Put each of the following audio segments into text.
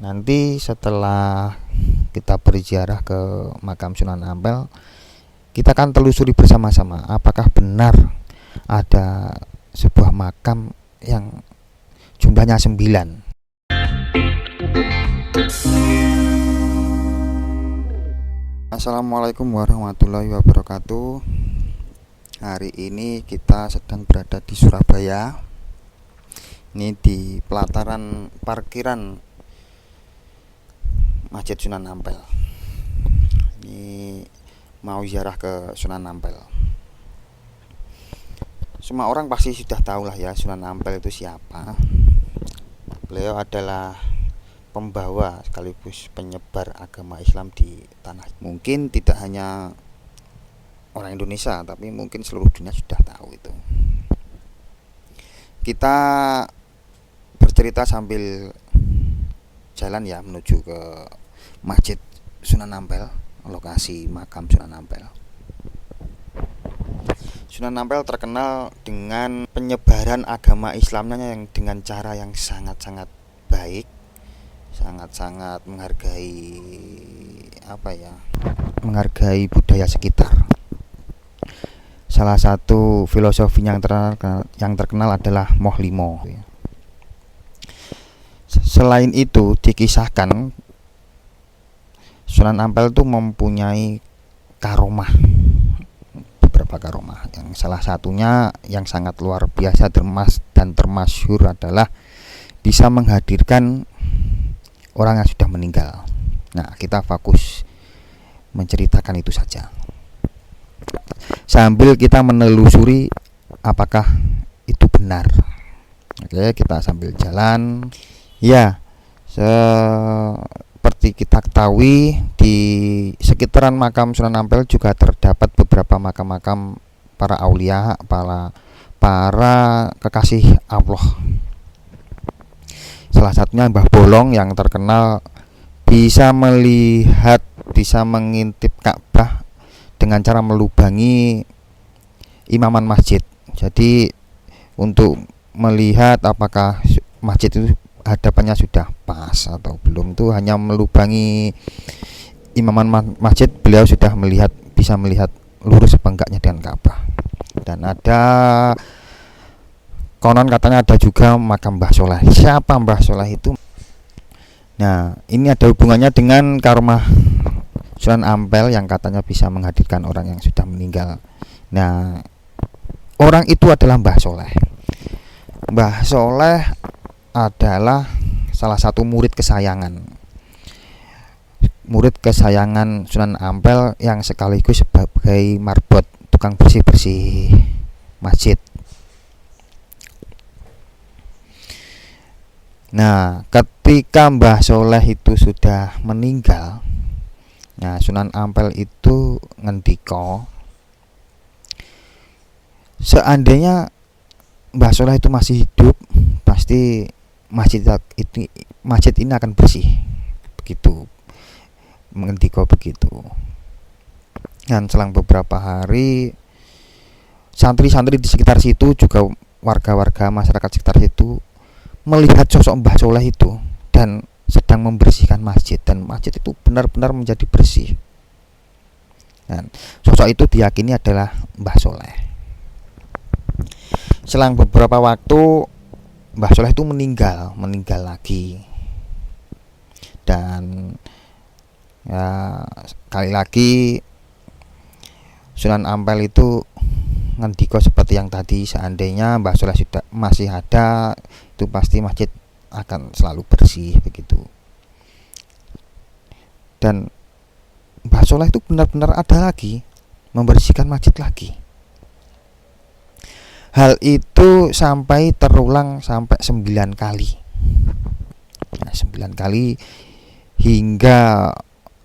Nanti setelah kita berziarah ke makam Sunan Ampel, kita akan telusuri bersama-sama apakah benar ada sebuah makam yang jumlahnya 9. Assalamualaikum warahmatullahi wabarakatuh. Hari ini kita sedang berada di Surabaya. Ini di pelataran parkiran Masjid Sunan Ampel. Ini mau ziarah ke Sunan Ampel. Semua orang pasti sudah tahu lah ya, Sunan Ampel itu siapa. Beliau adalah pembawa sekaligus penyebar agama Islam di tanah. Mungkin tidak hanya orang Indonesia, tapi mungkin seluruh dunia sudah tahu itu. Kita bercerita sambil jalan ya menuju ke Masjid Sunan Ampel, lokasi makam Sunan Ampel. Sunan Ampel terkenal dengan penyebaran agama Islamnya yang dengan cara yang sangat-sangat baik, sangat-sangat menghargai budaya sekitar. Salah satu filosofinya yang terkenal adalah Moh Limo. Selain itu, dikisahkan Sunan Ampel itu mempunyai beberapa karomah. Yang salah satunya yang sangat luar biasa dan termasyhur adalah bisa menghadirkan orang yang sudah meninggal. Nah, kita fokus menceritakan itu saja, sambil kita menelusuri apakah itu benar. Oke, kita sambil jalan. Ya, seperti kita ketahui, di sekitaran makam Sunan Ampel juga terdapat beberapa makam-makam para aulia, para kekasih Allah. Salah satunya Mbah Bolong yang terkenal bisa mengintip Ka'bah dengan cara melubangi imaman masjid. Jadi untuk melihat apakah masjid itu hadapannya sudah pas atau belum, itu hanya melubangi imaman masjid, beliau sudah bisa melihat lurus apa enggaknya dengan Ka'bah. Dan konon katanya ada juga makam Mbah Soleh. Siapa Mbah Soleh itu? Nah, ini ada hubungannya dengan karomah Sunan Ampel yang katanya bisa menghadirkan orang yang sudah meninggal. Nah, orang itu adalah Mbah Soleh. Mbah Soleh adalah salah satu murid kesayangan Sunan Ampel yang sekaligus sebagai marbot, tukang bersih-bersih masjid. Nah, ketika Mbah Soleh itu sudah meninggal, nah Sunan Ampel itu ngendika, seandainya Mbah Soleh itu masih hidup, pasti masjid ini akan bersih. Begitu mengendika begitu. Dan selang beberapa hari, santri-santri di sekitar situ, juga warga-warga masyarakat sekitar situ melihat sosok Mbah Soleh itu dan sedang membersihkan masjid, dan masjid itu benar-benar menjadi bersih. Dan sosok itu diyakini adalah Mbah Soleh. Selang beberapa waktu, Mbah Soleh itu meninggal lagi. Dan ya, sekali lagi Sunan Ampel itu ngendika seperti yang tadi, seandainya Mbah Soleh sudah masih ada, itu pasti masjid akan selalu bersih begitu. Dan Mbah Soleh itu benar-benar ada lagi, membersihkan masjid lagi. Hal itu terulang sampai 9 kali. Nah, 9 kali hingga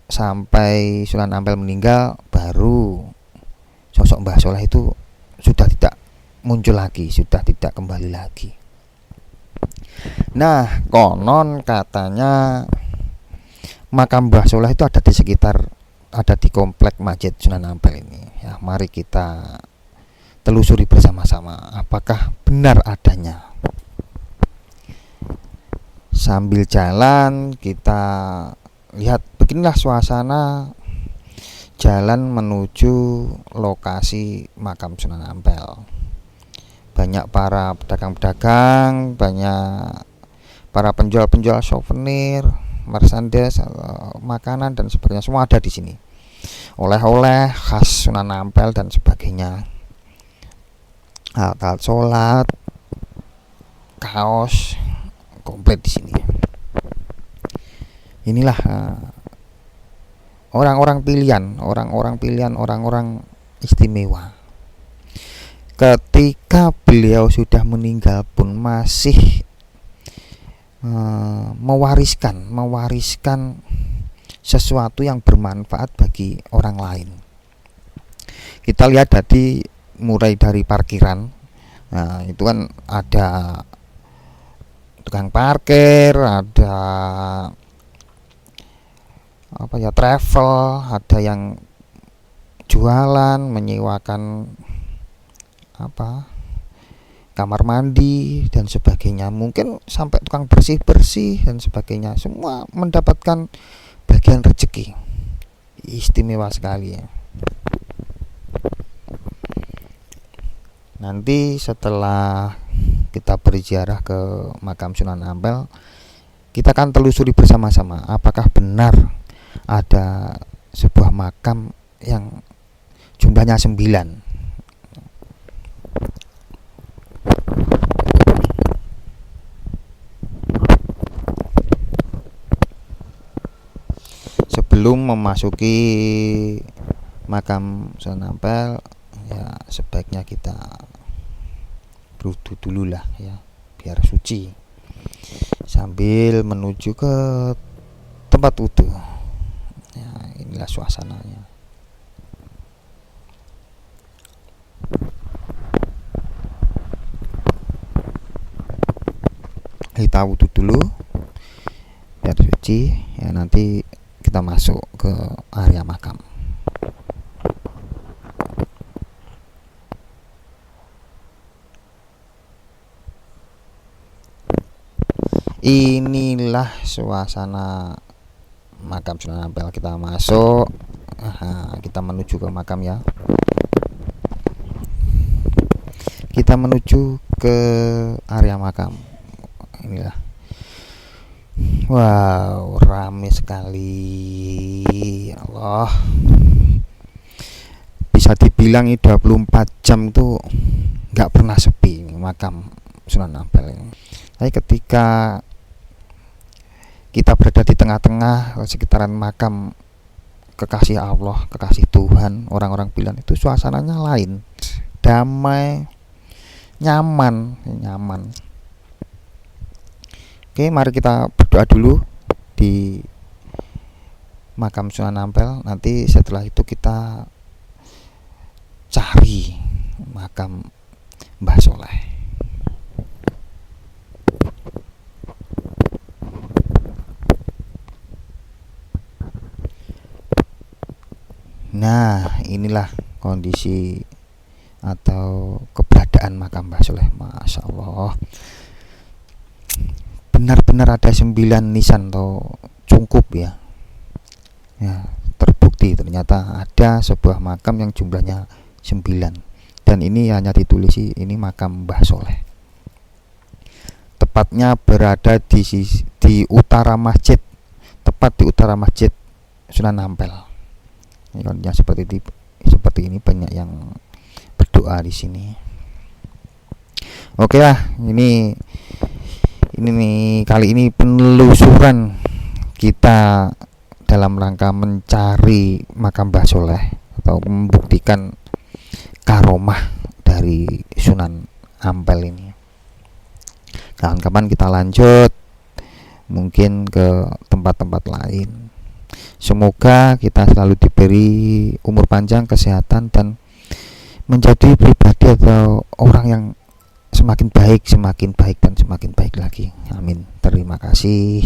sampai Sunan Ampel meninggal, baru sosok Mbah Soleh itu sudah tidak muncul lagi, sudah tidak kembali lagi. Nah, konon katanya makam Mbah Soleh itu ada di komplek Masjid Sunan Ampel ini. Ya, mari kita telusuri bersama-sama apakah benar adanya. Sambil jalan kita lihat, beginilah suasana jalan menuju lokasi makam Sunan Ampel. Banyak para pedagang-pedagang, banyak para penjual-penjual souvenir, merchandise, makanan dan sebagainya, semua ada di sini. Oleh-oleh khas Sunan Ampel dan sebagainya. Alat sholat, kaos, komplit di sini. Inilah orang-orang pilihan, orang-orang istimewa. Ketika beliau sudah meninggal pun masih mewariskan sesuatu yang bermanfaat bagi orang lain. Kita lihat tadi mulai dari parkiran, nah itu kan ada tukang parkir, ada travel, ada yang jualan, menyewakan kamar mandi dan sebagainya, mungkin sampai tukang bersih-bersih dan sebagainya, semua mendapatkan bagian rezeki. Istimewa sekali ya. Nanti setelah kita berziarah ke makam Sunan Ampel, kita akan telusuri bersama-sama apakah benar ada sebuah makam yang jumlahnya 9. Sebelum memasuki makam Sunan Ampel, ya sebaiknya kita berwudu dulu lah ya, biar suci, sambil menuju ke tempat wudu. Ya, inilah suasananya. Kita wudu dulu biar suci ya, nanti kita masuk ke area makam. Inilah suasana makam Sunan Ampel. Kita masuk, kita menuju ke makam ya. Kita menuju ke area makam. Inilah. Wow, ramai sekali. Ya Allah. Bisa dibilang 24 jam tuh nggak pernah sepi makam Sunan Ampel ini. Tapi ketika kita berada di tengah-tengah sekitaran makam kekasih Allah, kekasih Tuhan, orang-orang pilihan, itu suasananya lain, damai, nyaman. Oke, mari kita berdoa dulu di makam Sunan Ampel. Nanti setelah itu kita cari makam Mbah Soleh. Nah, inilah kondisi atau keberadaan makam Mbah Soleh. Masya Allah, benar-benar ada 9 nisan atau cungkup ya. Ya, terbukti ternyata ada sebuah makam yang jumlahnya 9. Dan ini hanya ditulisi ini makam Mbah Soleh. Tepatnya berada di utara masjid, tepat di utara masjid Sunan Ampel. Ya, seperti ini banyak yang berdoa di sini. Oke lah, ini nih kali ini penelusuran kita dalam rangka mencari makam Mbah Soleh atau membuktikan karomah dari Sunan Ampel ini. Kapan-kapan kita lanjut mungkin ke tempat-tempat lain. Semoga kita selalu diberi umur panjang, kesehatan, dan menjadi pribadi atau orang yang semakin baik dan semakin baik lagi. Amin. Terima kasih.